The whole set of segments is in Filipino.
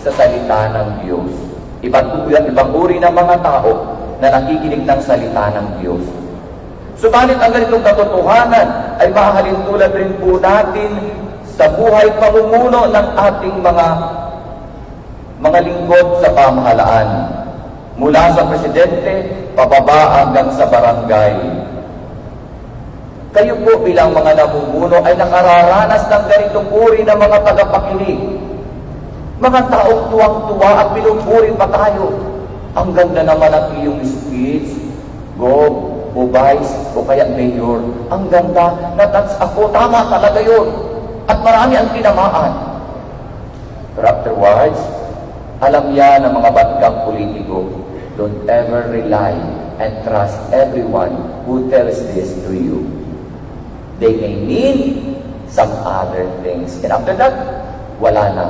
sa salita ng Diyos. Ibang uri ng mga tao na nakikinig ng salita ng Diyos. Subalit ang ganitong katotohanan ay mahalin tulad rin po natin sa buhay pamumuno ng ating mga lingkod sa pamahalaan. Mula sa presidente, pababa hanggang sa barangay. Kayo po bilang mga namumuno ay nakararanas ng ganitong uri ng mga tagapakinig. Mga taong tuwang-tuwa at pinupuri pa tayo. Ang ganda naman ang iyong speech, Gob, o Vice, o kaya Mayor. Ang ganda, na-touch ako, tama talaga yun. At marami ang tinamaan. Pero afterwards, alam niya ng mga batikang politiko, don't ever rely and trust everyone who tells this to you. They may mean some other things. And after that, wala na.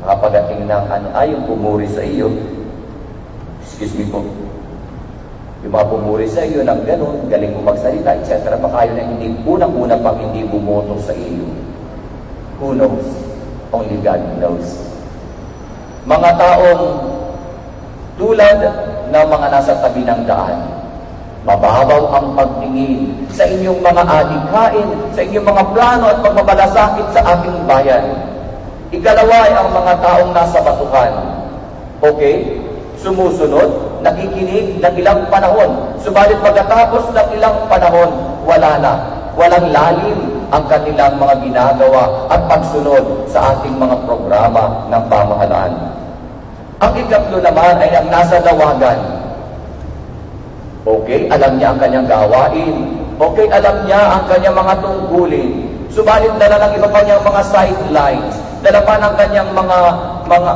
Nakapagating ng yung pumuri sa iyo. Excuse me po. Yung mga pumuri sa iyo ng ganun, galing mo magsalita, etc. Baka yun na hindi unang-una pang hindi bumoto sa iyo. Who knows? Only God knows. Mga taong tulad ng mga nasa tabi ng daan, mababaw ang pagtingin sa inyong mga adikain, sa inyong mga plano at pagmabalasakit sa ating bayan. Ikalawa ay ang mga taong nasa batuhan. Okay? Sumusunod, nakikinig ng ilang panahon. Subalit pagkatapos ng ilang panahon, wala na. Walang lalim ang kanilang mga ginagawa at pagsunod sa ating mga programa ng pamahalaan. Ang ikatlo naman ay ang nasa lawagan. Okay, alam niya ang kanyang gawain. Okay, alam niya ang kanyang mga tungkulin. Subalit dala ng iba pa niyang mga sidelines, dala pa ng kanyang mga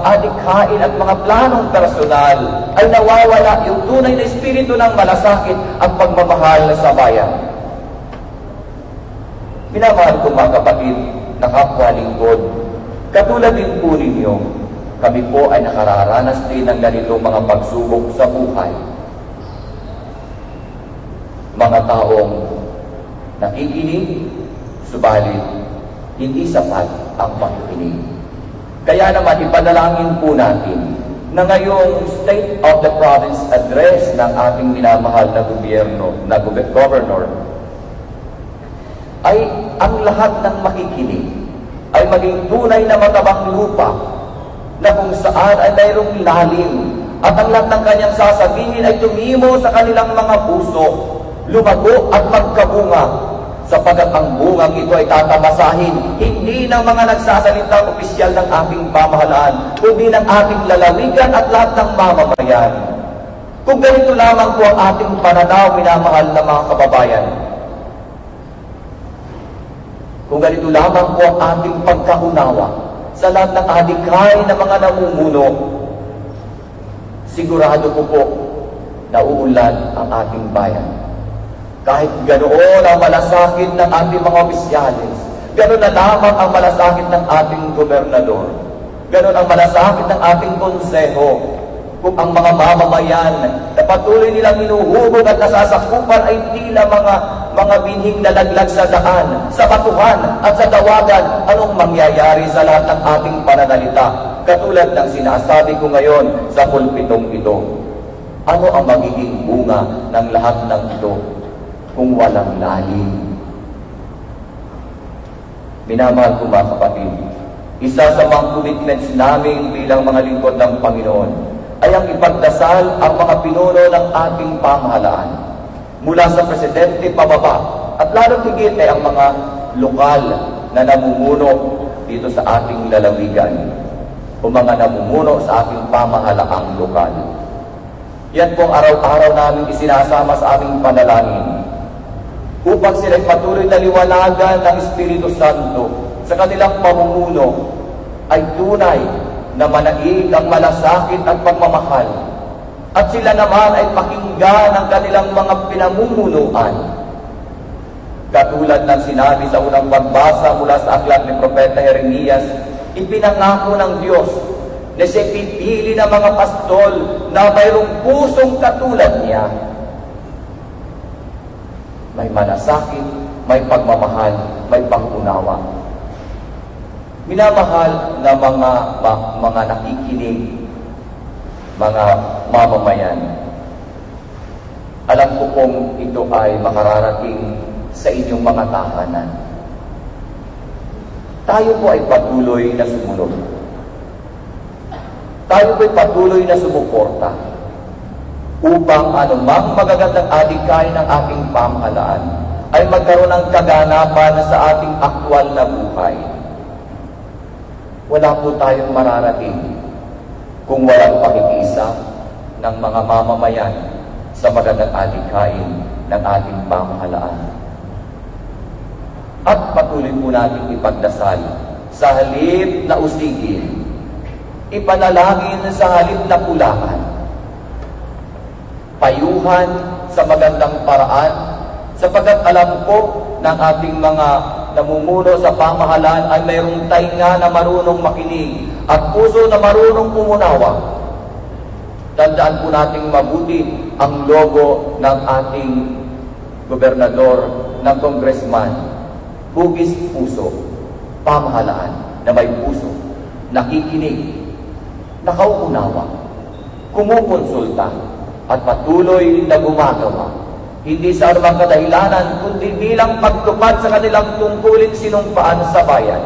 adikhain at mga planong personal, ay nawawala yung tunay na espiritu ng malasakit at pagmamahal sa bayan. Minamahal ko mga kapatid na kapwa lingkod, katulad din po ninyo, kami po ay nakararanas din ng ganitong mga pagsubok sa buhay. Mga taong nakikinig, subalit hindi sapat ang pakikinig. Kaya naman ipanalangin po natin na ngayong State of the Province Address ng ating minamahal na governor ay ang lahat ng makikinig ay maging tunay na matabang lupa na kung saan ay mayroong lalim at ang lahat ng kanyang sasabihin ay tumimo sa kanilang mga puso, lumago at magkabunga, sapagkat ang bungang ito ay tatamasahin hindi ng mga nagsasalitang opisyal ng ating pamahalaan, kundi ng ating lalawigan at lahat ng mamamayan. Kung ganito lamang po ang ating pananaw, minamahal na mga kababayan, kung ganito lamang po ang ating pagkaunawa sa lahat ng adikain ng mga namumuno, sigurado po na uunlad ang ating bayan. Kahit ganoon ang malasakit ng ating mga opisyalis, ganoon na lamang ang malasakit ng ating gobernador, ganoon ang malasakit ng ating konseho, kung ang mga mamamayan na patuloy nilang hinuhubog at nasasakupan ay tila mga binhing nalaglag sa daan, sa batuhan at sa dawagan, anong mangyayari sa lahat ng ating pananalita? Katulad ng sinasabi ko ngayon sa pulpitong ito, ano ang magiging bunga ng lahat ng ito kung walang lalim? Minamahal ko mga kapatid, isa sa mga commitments namin bilang mga lingkod ng Panginoon ay ang ipagdasal ang mga pinuno ng ating pamahalaan, mula sa presidente pababa, at lalong higit ay ang mga lokal na namumuno dito sa ating lalawigan o mga namumuno sa ating pamahalaang lokal. Yan pong araw-araw namin isinasama sa aming panalangin upang sila'y patuloy na liwanagan ng Espiritu Santo sa kanilang pamumuno ay tunay na manaig ang malasakit at pagmamahal, at sila naman ay pakinggan ang kanilang mga pinamumunuan. Katulad ng sinabi sa unang pagbasa mula sa aklat ni Propeta Jeremias, ipinangako ng Diyos na siya'y pipili ng mga pastol na mayroong pusong katulad niya. May malasakit, may pagmamahal, may pangunawa. Minamahal na mga nakikinig, mga mamamayan, alam ko pong ito ay makararating sa inyong mga tahanan. Tayo po ay patuloy na sumunod. Tayo po ay patuloy na sumuporta upang anumang magagandang adhikain ng ating pamahalaan ay magkaroon ng kaganapan sa ating aktwal na buhay. Wala po tayong mararating kung walang pakikiisa ng mga mamamayan sa magandang adhikain ng ating pamahalaan. At patuloy po natin ipagdasal sa halip na usigin, ipanalangin sa halip na pulakan, payuhan sa magandang paraan, sapagkat alam ko ng ating mga namumuno sa pamahalaan ay mayroong tainga na marunong makinig at puso na marunong umunawa. Tandaan po nating mabuti ang logo ng ating gobernador, ng congressman. Hugis puso, pamahalaan na may puso, nakikinig, nakauunawa, kumukonsulta, at patuloy na gumagawa. Hindi sa anumang kadahilanan, kundi bilang pagtupad sa kanilang tungkulin sinumpaan sa bayan.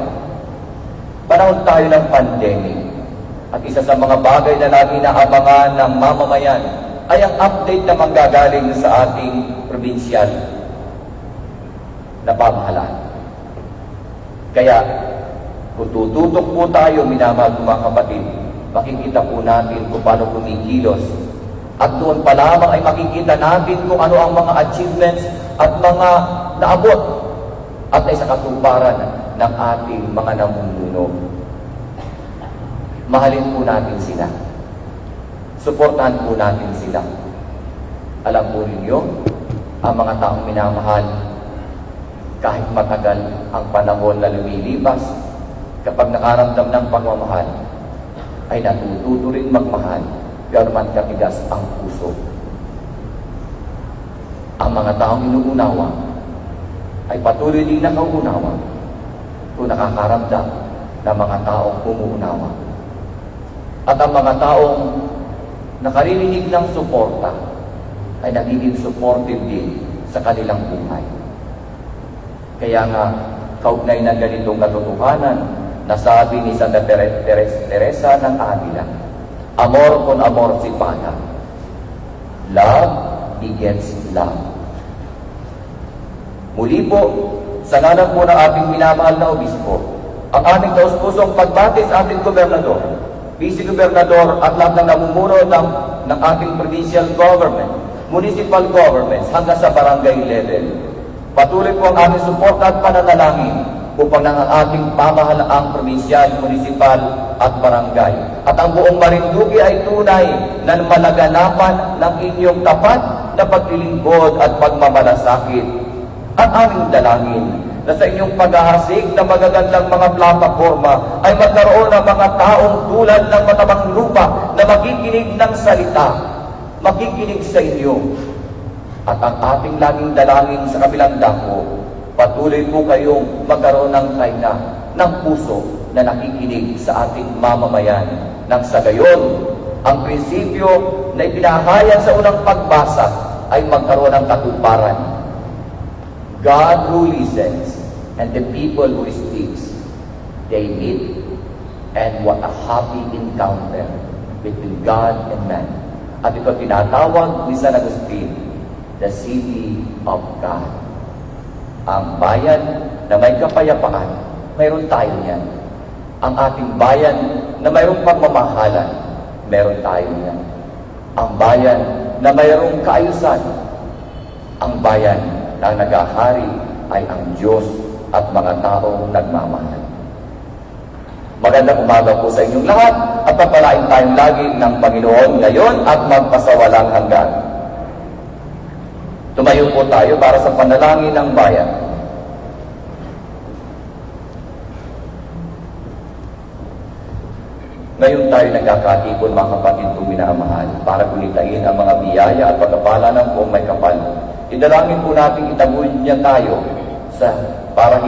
Panahon tayo ng pandemic, at isa sa mga bagay na lagi naabangan ng mamamayan ay ang update na manggagaling sa ating probinsyal na pamahalaan. Kaya, kung tututok po tayo, minamahal mga kapatid, makikita po natin kung paano kumikilos. At doon pa lamang ay makikita natin kung ano ang mga achievements at mga naabot at ay sa katuparan ng ating mga namumuno. Mahalin po natin sila. Suportahan po natin sila. Alam po ninyo, ang mga taong minamahal, kahit matagal ang panahon na lumilipas, kapag nakaramdam ng pagmamahal, ay natututo rin magmahal, ganuman katigas ang puso. Ang mga taong inuunawa ay patuloy din nakauunawa kung nakakaramdam ng mga taong umuunawa. At ang mga taong nakaririnig ng suporta ay nagiging supportive din sa kanilang buhay. Kaya nga, kaugnay ng ganitong katotohanan, nasabi ni Santa Teresa ng Avila, amor con amor si paga. Love begets love. Muli po, sa ngalan po ng ating minamahal na obispo, ang aming taus-pusong pagbati sa ating gobernador, vice-gobernador at lahat ng namumuno ng ating provincial government, municipal governments hanggang sa barangay level. Patuloy po ang aming suporta at pananalangin upang ang ating pamahalaang probinsyal, municipal at barangay at ang buong Marinduque ay tunay na malaganapan ng inyong tapat na paglilingkod at pagmamalasakit. At aming dalangin na sa inyong paghahasik na magagandang mga plataforma ay magkaroon ng mga taong tulad ng matabang lupa na makikinig ng salita, makikinig sa inyo. At ang ating laging dalangin sa kabilang dako, patuloy po kayong magkaroon ng tainga, ng puso na nakikinig sa ating mamamayan. Nang sa gayon, ang prinsipyo na ipinahayag sa unang pagbasa ay magkaroon ng katuparan. God who listens and the people who speaks, they meet, and what a happy encounter between God and man. At ito tinatawag ni San Agustin, the city of God. Ang bayan na may kapayapaan, mayroon tayo yan. Ang ating bayan na mayroong pagmamahalan, meron tayo yan. Ang bayan na mayroong kaayusan, ang bayan na nagahari ay ang Diyos at mga taong nagmamahal. Magandang umaga po sa inyong lahat at pagpalain tayong lagi ng Panginoon ngayon at magpasawalang hanggan. Tumayo po tayo para sa panalangin ng bayan. Ngayon tayo nagkakatipon mga kapatid kong minamahal para gunitain ang mga biyaya at pagkapala ng buong may kapal. Idalangin po natin itaguin niya tayo para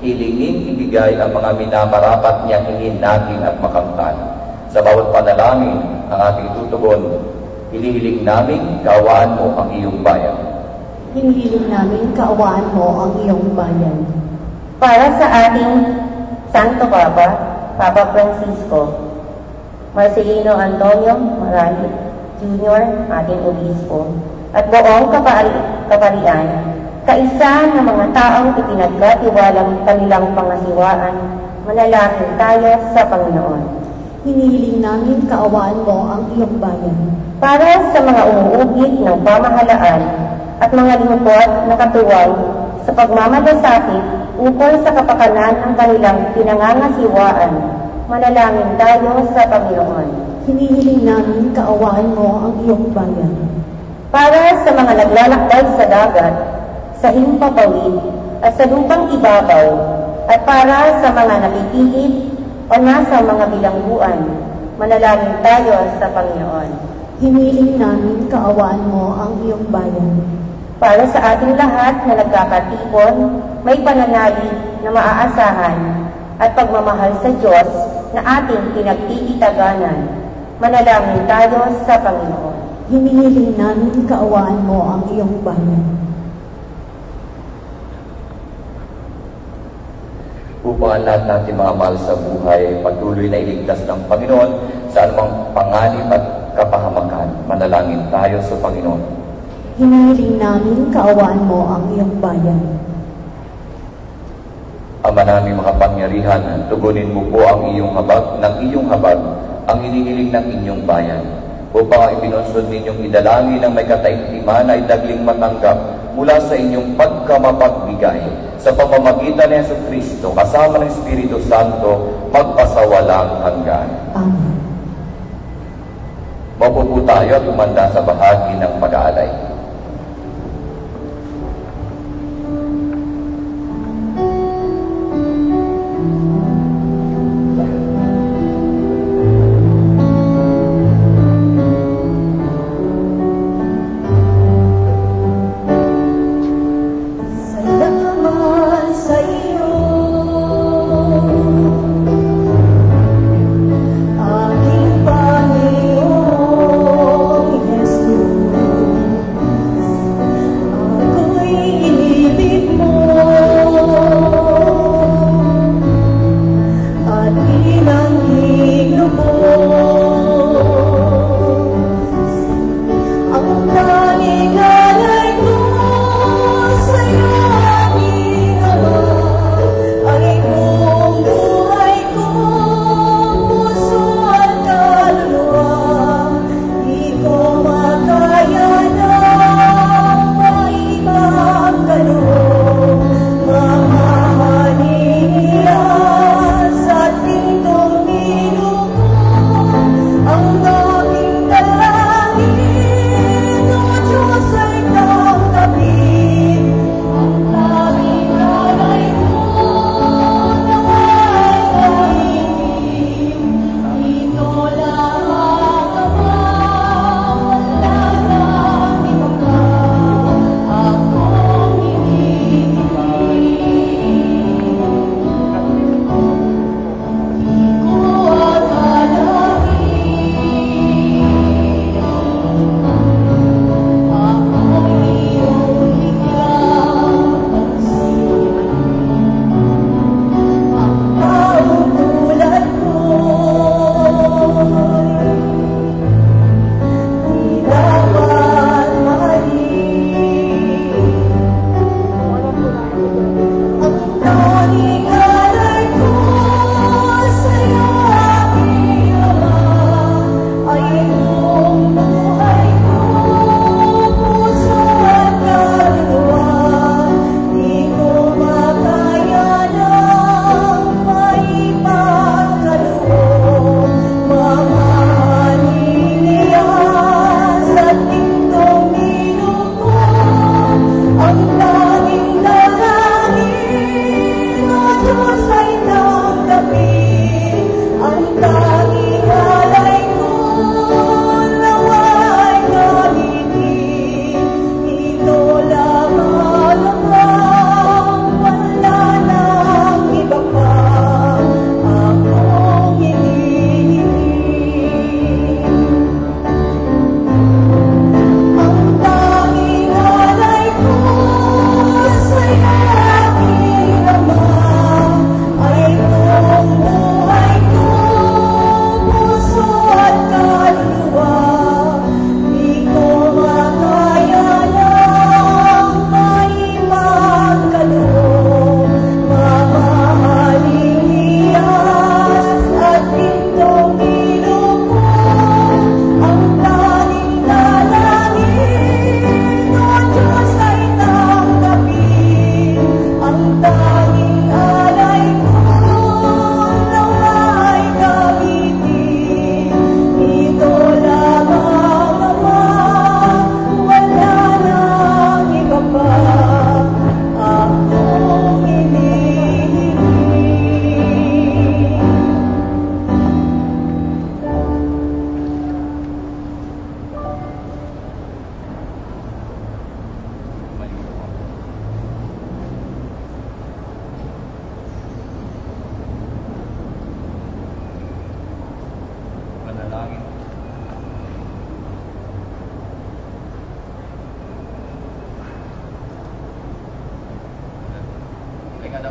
hilingin ibigay ang mga minamarapat niya hingin natin at makamtan. Sa bawat panalangin ang ating tutugon, hinihiling namin kaawaan mo ang iyong bayan. Hinihiling namin kaawaan mo ang iyong bayan. Para sa ating Santo Papa, Papa Francisco, Marcelino Antonio Marali Jr., ating obispo, at buong kaparian, kaisa ng mga taong ipinagkatiwalang kanilang pangasiwaan, manalangin tayo sa Panginoon. Hinihiling namin kaawaan mo ang iyong bayan. Para sa mga umuugit ng pamahalaan at mga lingkod na katuwang sa pagmamalasakit ukol sa kapakanan ng kanilang pinangangasiwaan, manalangin tayo sa Panginoon. Hinihiling namin kaawaan mo ang iyong bayan. Para sa mga naglalakbay sa dagat, sa himpapawid at sa lupang ibabaw, at para sa mga napipilit o nasa mga bilangguan, manalangin tayo sa Panginoon. Hinihiling namin kaawaan mo ang iyong bayan. Para sa ating lahat na nagkakatipon, may pananalig na maaasahan at pagmamahal sa Diyos na ating pinagtititaganan, manalangin tayo sa Panginoon. Hinihiling namin kaawaan mo ang iyong bayan. Upang ang lahat natin mga mahal sa buhay, patuloy na iligtas ng Panginoon sa anumang panganib at kapahamakan, manalangin tayo sa Panginoon. Hinihiling namin kaawaan mo ang iyong bayan. Ama namin makapangyarihan, tugunin mo po ang iyong habag, ang hinihiling ng inyong bayan, upang ibinunsod ninyong idalangin ng may kataimtiman ay dagling matanggap mula sa inyong pagkamapagbigay sa pamamagitan ni Jesucristo kasama ng Espiritu Santo magpasawalang hanggan. Amen. Mapupo tayo at umanda sa bahagi ng pag-aalay. Aking Panginoong Yesus,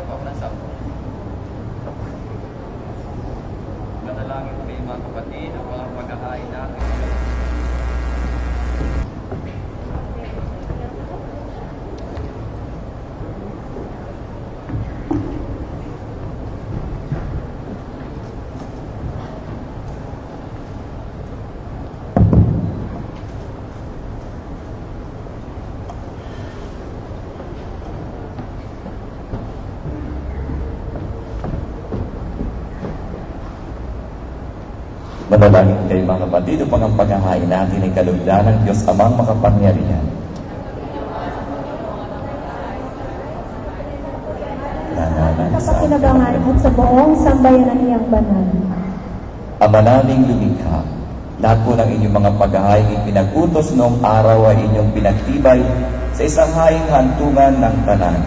Maghanap ako ng sampo. Manalangin kayo mga kapatid, ang mga paghahain natin. Manalangin kayo mga kapatid upang ang paghahain natin ay kalugdan ng Diyos Amang makapangyarihan. Kapakinabangan at sa buong sambayanan niyang banal. Ama naming lumikha, lahat po ng inyong mga paghahain ipinag-utos noong araw ay inyong pinagtibay sa isang haing hantungan ng tanan.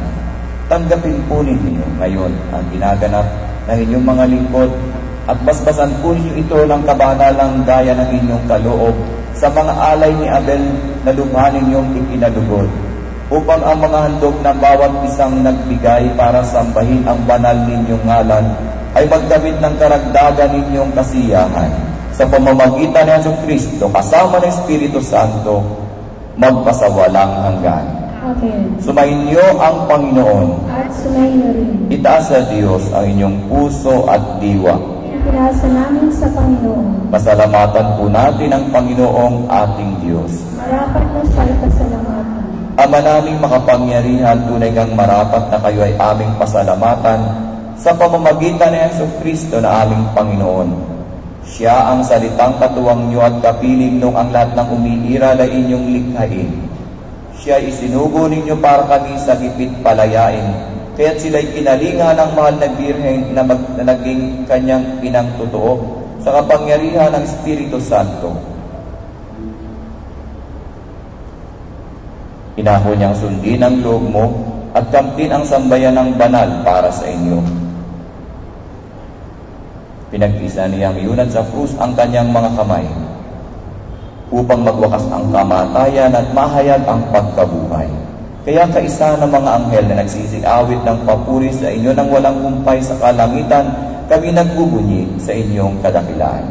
Tanggapin po ninyo ngayon ang ginaganap ng inyong mga lingkod at basbasan po ninyo ito ng kabanalang gaya ng inyong kaloob sa mga alay ni Abel na lubha ninyong ikinalugod, upang ang mga handog na bawat isang nagbigay para sambahin ang banal ninyong ngalan ay magdamit ng karagdagan ninyong kasiyahan. Sa pamamagitan ni Jesucristo kasama ng Espiritu Santo, magpasawalang hanggan. Amen. Sumainyo ang Panginoon. At sumainyo rin. Itaas sa Diyos ang inyong puso at diwa. Pinasa namin sa Panginoon. Pasalamatan po natin ang Panginoong ating Diyos. Marapat na siya'y pasalamatan. Ama naming makapangyarihan, tunay kang marapat na kayo ay aming pasalamatan sa pamamagitan ni Jesucristo na aming Panginoon. Siya ang salitang katuwang niyo at kapiling nung ang lahat ng umiiral ay inyong likhain. Siya isinugo ninyo para kami sa gipit palayain, kaya't sila'y kinalinga ng mahal na birhen na naging kanyang inang totoo sa kapangyarihan ng Espiritu Santo. Inaho niyang sundin ang loob mo at kamtin ang sambayan ng banal para sa inyo. Pinagpisa niyang iunan sa krus ang kanyang mga kamay upang magwakas ang kamatayan at mahayag ang pagkabuhay. Kaya kaisa ng mga anghel na nagsisiawit ng papuri sa inyo nang walang humpay sa kalangitan, kami nagbubunyi sa inyong kadakilaan.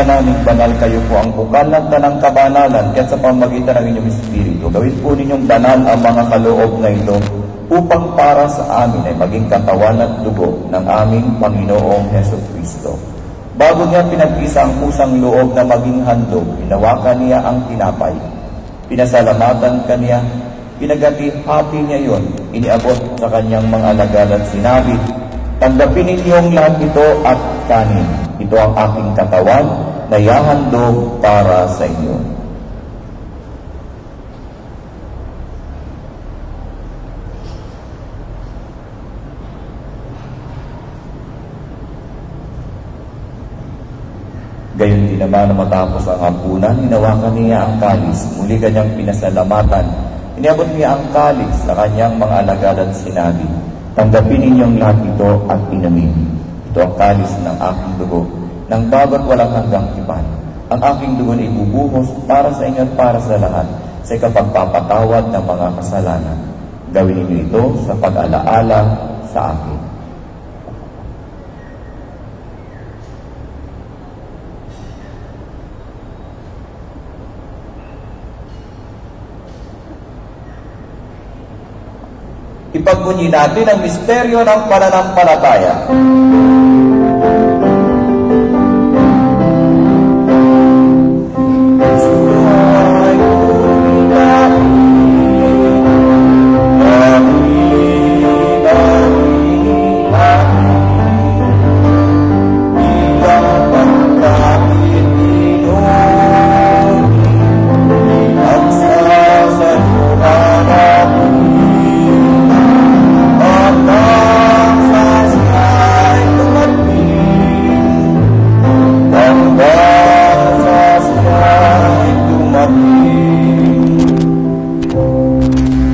Naming banal kayo po ang bukal ng tanang kabanalan, kaya't sa pamamagitan ng inyong Espiritu, gawin po ninyong banal ang mga kaloob na ito upang para sa amin ay maging katawan at dugo ng aming Panginoong Jesucristo. Bago niya pinag-isa ang pusang loob na maging handog, hinawakan niya ang tinapay. Pinasalamatan kaniya, pinagati-hati niya yon, iniabot sa kanyang mga alagad at sinabi, "Tanggapin ninyong lahat ito at kanin. Ito ang aking katawan na ihahandog para sa inyo." Gayon din naman na matapos ang hapunan, hinawakan niya ang kalis. Muli kanyang pinasalamatan. Iniabot niya ang kalis sa kanyang mga alagad at sinabi, "Tanggapin ninyong lahat ito at inumin. Ito ang kalis ng aking dugo, ng bago't walang hanggang tipan. Ang aking dugo na ibubuhos para sa inyo at para sa lahat sa ikapagpapatawad ng mga kasalanan. Gawin ninyo ito sa pag-alaala sa akin." Ipagbunyi natin ang misteryo ng pananampalataya.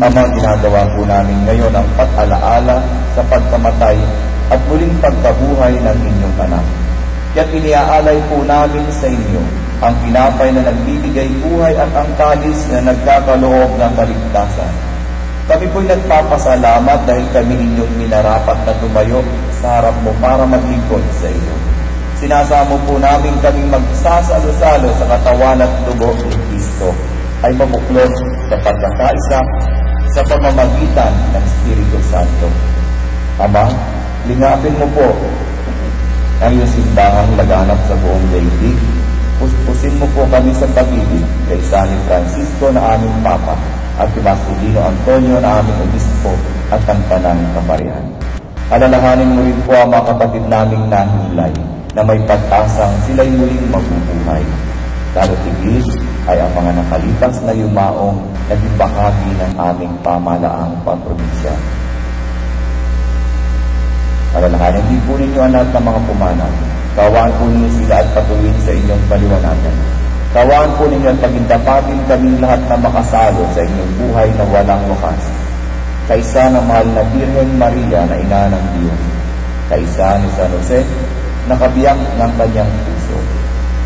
Amang ginagawa po namin ngayon ang pag-alaala sa pagkamatay at muling pagkabuhay ng inyong anak. Kaya't iniaalay po namin sa inyo ang pinapay na nagbibigay buhay at ang talis na nagkakaloob ng kaligtasan. Kami po'y nagpapasalamat dahil kami inyong minarapat na tumayo sa harap mo para maglingkod sa iyo. Sinasamo po namin kaming magsasalo-salo sa katawan at dugo ni Kristo ay mabuklod sa pagkakaisa sa pamamagitan ng Espiritu Santo. Ama, lingapin mo po ang iyong simbahang laganap sa buong daigdig. Puspusin mo po kami sa pag-ibig kay San Francisco na aming Papa at kay Marcelino Antonio na aming Obispo at ang Tanang Kaparian. Alalahanin mo rin po ang mga kapatid naming nahulay na may pag-asang sila'y muling mabubuhay. Lalo tigil ay ang mga nakalipas na yumaong naging bahagi ng aming pamalaang pamprobinsya. Alalahanin din po ninyo ang lahat ng mga pumanan. Kawaan po ninyo sila at patuloy sa inyong paliwanagan. Kawaan po ninyo at pagindapatin kaming lahat na makasalo sa inyong buhay na walang wakas. Kaisa ng mahal na Birhen Maria na ina ng Diyos. Kaisa ni San Jose na kabiyak ng kanyang puso.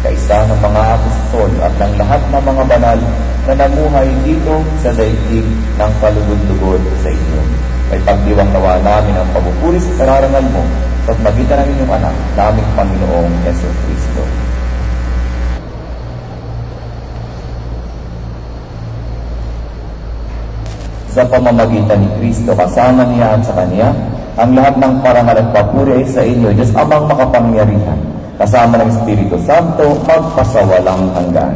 Kaisa ng mga apostol at ng lahat ng mga banal na namuhay dito sa daigdig ng kalugod-lugod sa inyo. May pagdiwang nawa namin ang pagpupuri sa kararangal mo sa magitan ng inyong anak, naming Panginoong Jesucristo. Sa pamamagitan ni Kristo, kasama niya at sa Kanya, ang lahat ng parangal at papuri ay sa inyo, Diyos Amang makapangyarihan, kasama ng Espiritu Santo, magpasawalang hanggan.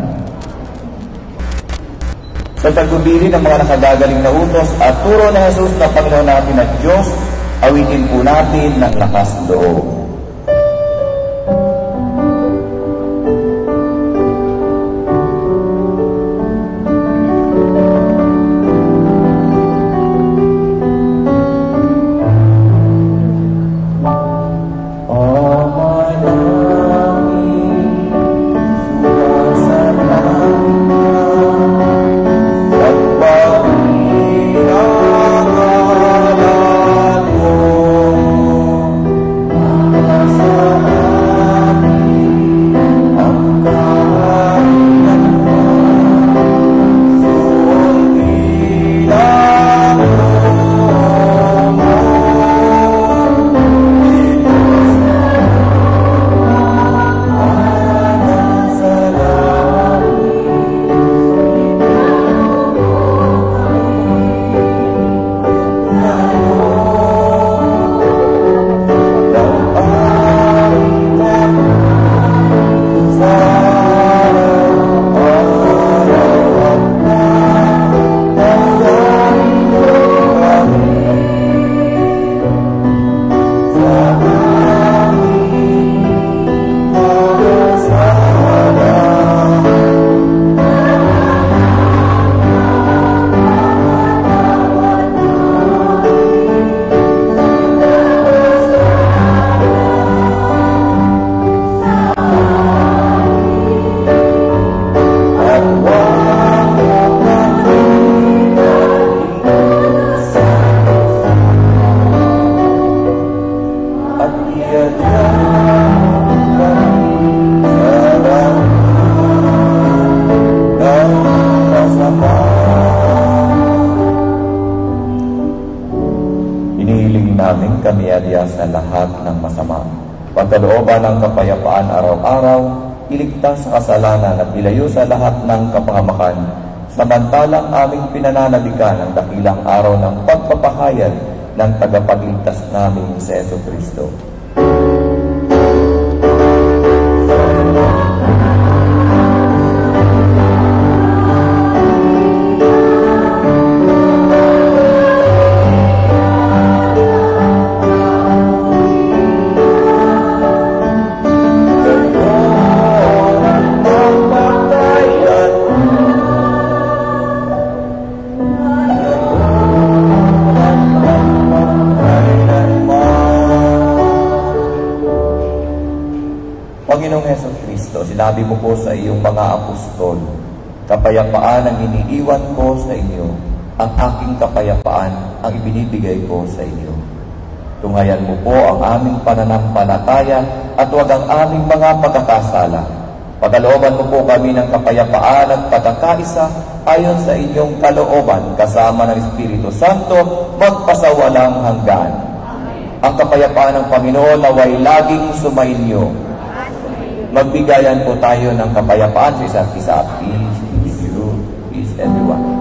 Sa tagubilin ng mga nakagagaling na utos at turo na Jesus na Panginoon natin at Diyos, awitin po natin ng lakas loob. Sa lahat ng masama, pagkalooban ng kapayapaan araw-araw, iligtas sa kasalanan at ilayo sa lahat ng kapahamakan, samantalang aming pinananalikan ang dakilang araw ng pagpapahayag ng tagapagligtas namin sa Jesucristo. Panginoong Jesucristo, sinabi mo po sa iyong mga apostol, kapayapaan ang iniiwan ko sa inyo, ang aking kapayapaan ang ibinibigay ko sa inyo. Tunghayan mo po ang aming pananampalataya at huwag ang aming mga pagkakasala. Pagalooban mo po kami ng kapayapaan at pagkakaisa ayon sa inyong kalooban kasama ng Espiritu Santo magpasawalang hanggan. Ang kapayapaan ng Panginoon naway laging sumainyo. Magbigayan po tayo ng kapayapaan sa isa't isa. Peace be with you, peace everyone.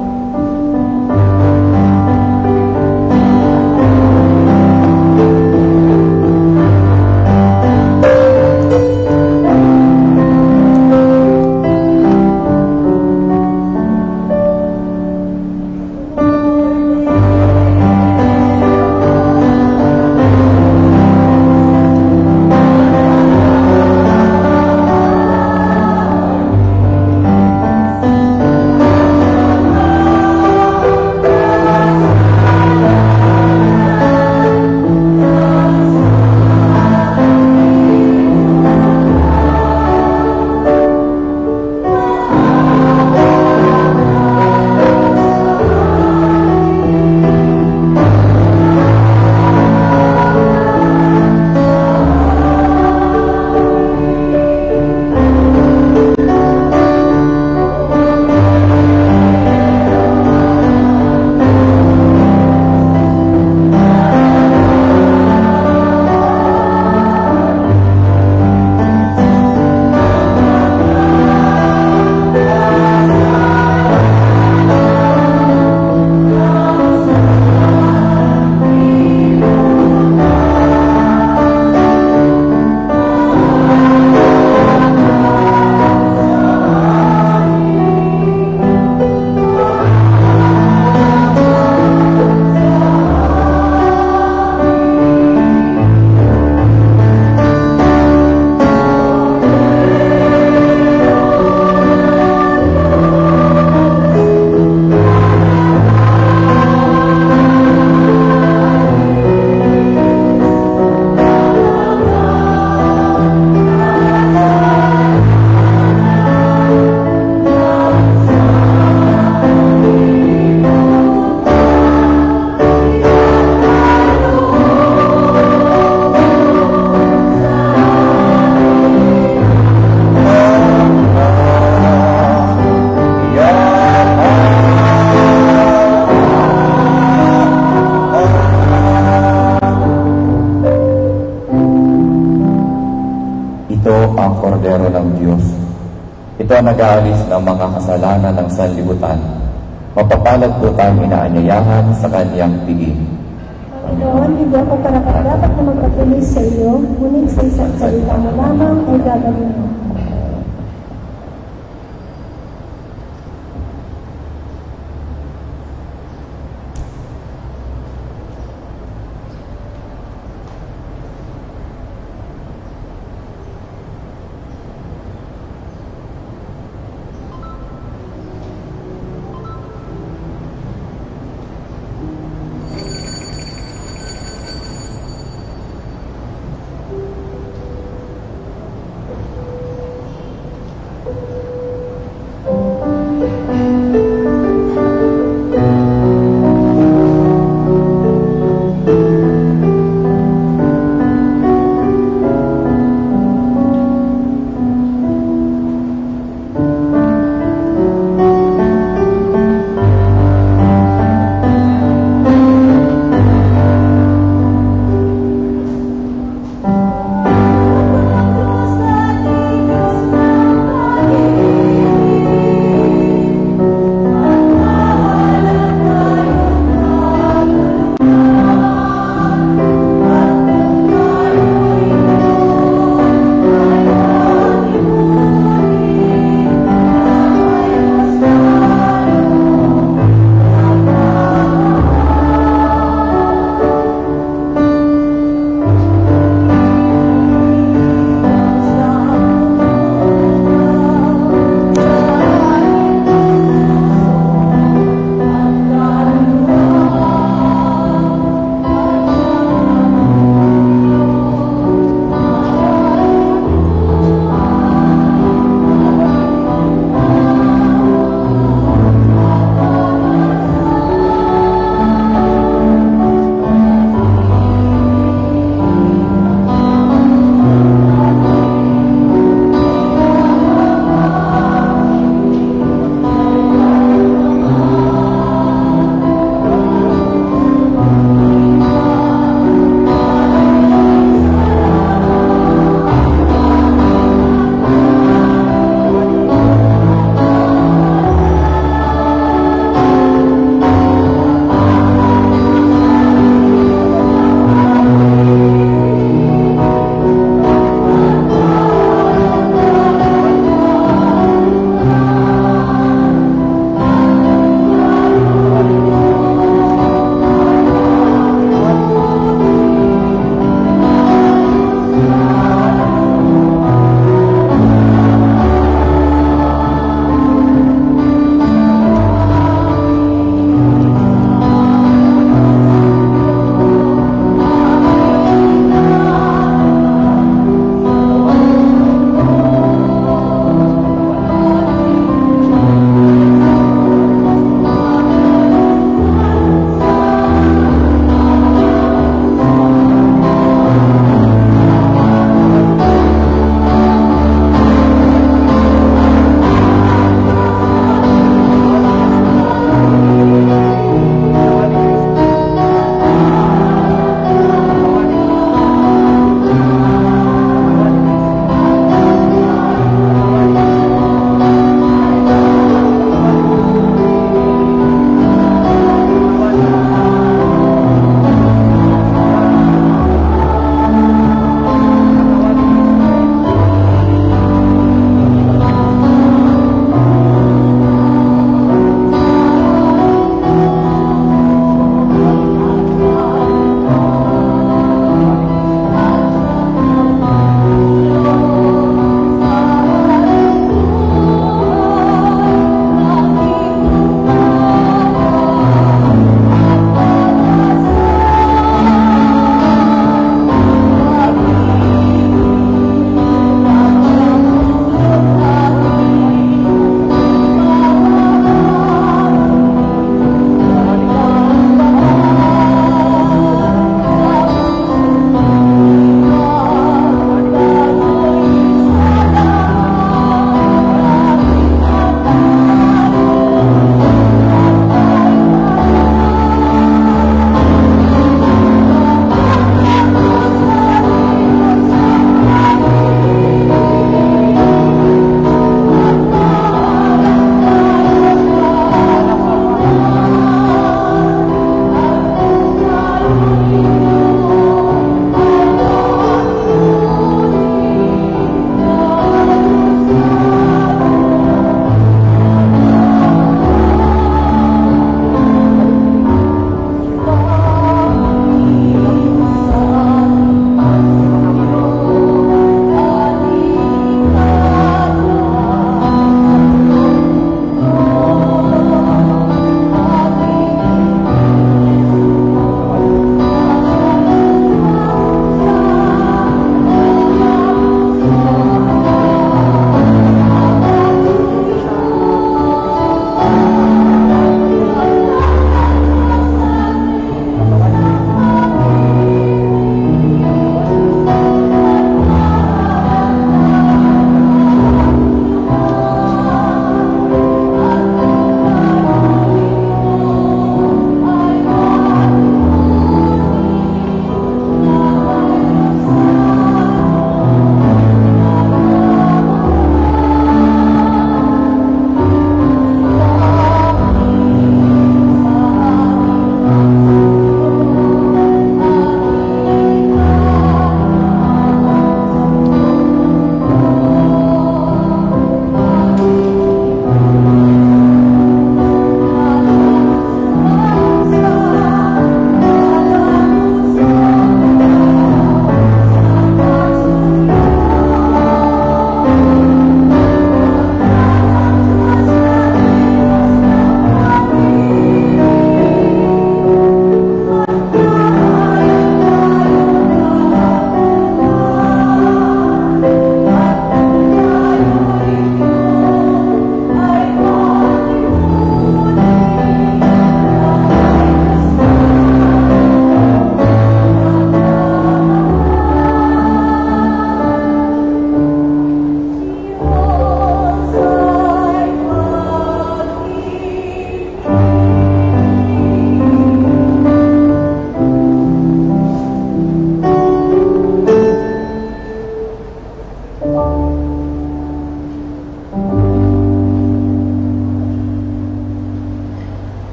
Kordero ng Diyos. Ito ang nag-aalis ng mga kasalanan ng sanlibutan. Mapapalad po tayong inaanyayahan sa kanyang piging. Panginoon, hindi ako karapat-dapat na magpatuloy sa iyo, ngunit sa isang salita mo lamang ay gagawin mo.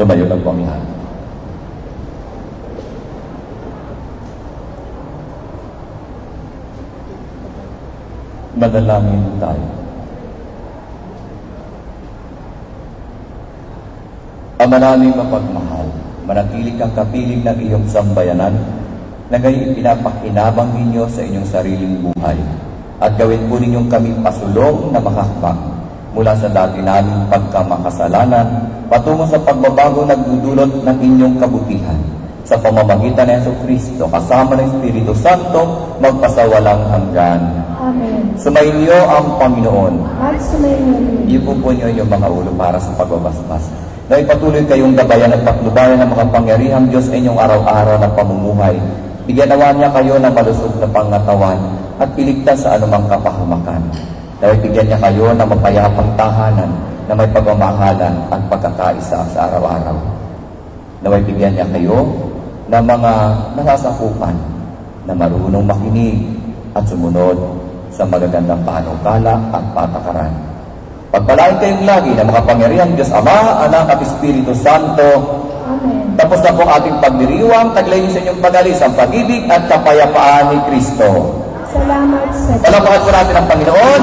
Tumayo lang po ang lahat. Madalangin tayo. Ama naming mapagmahal, manatili kang kapiling ng iyong sambayanan, na gayon ipinapakinabang ninyo sa inyong sariling buhay, at gawin po ninyong kaming pasulong na makakbang mula sa dati naming pagkamakasalanan patungo sa pagbabago nagdudulot ng inyong kabutihan. Sa pamamagitan ng Jesucristo, kasama ng Espiritu Santo, magpasawalang hanggan. Amen. Sumainyo ang Panginoon. At sumainyo. Iupo niyo inyong mga ulo para sa pagbabasbas. Na ipatuloy kayong gabayan at patnubayan ng makapangyarihang Diyos sa inyong araw-araw na pamumuhay. Bigyan nawa niya kayo ng malusog na pangatawan at iligtas sa anumang kapahamakan. Dahil bigyan niya kayo ng mapayapang tahanan na may pagmamahalan at pagkakaisa sa araw-araw. Naway bigyan niya kayo ng mga nasasakupan na marunong makinig at sumunod sa magagandang panukala at patakaran. Pagpalain kayong lagi ng makapangyarihang Diyos Ama, Anak at Espiritu Santo. Amen. Tapos na po ating pagdiriwang, taglay niyo sa inyong pag-alis ang pag-ibig at kapayapaan ni Kristo. Salamat sa Palapakan po natin ang Panginoon.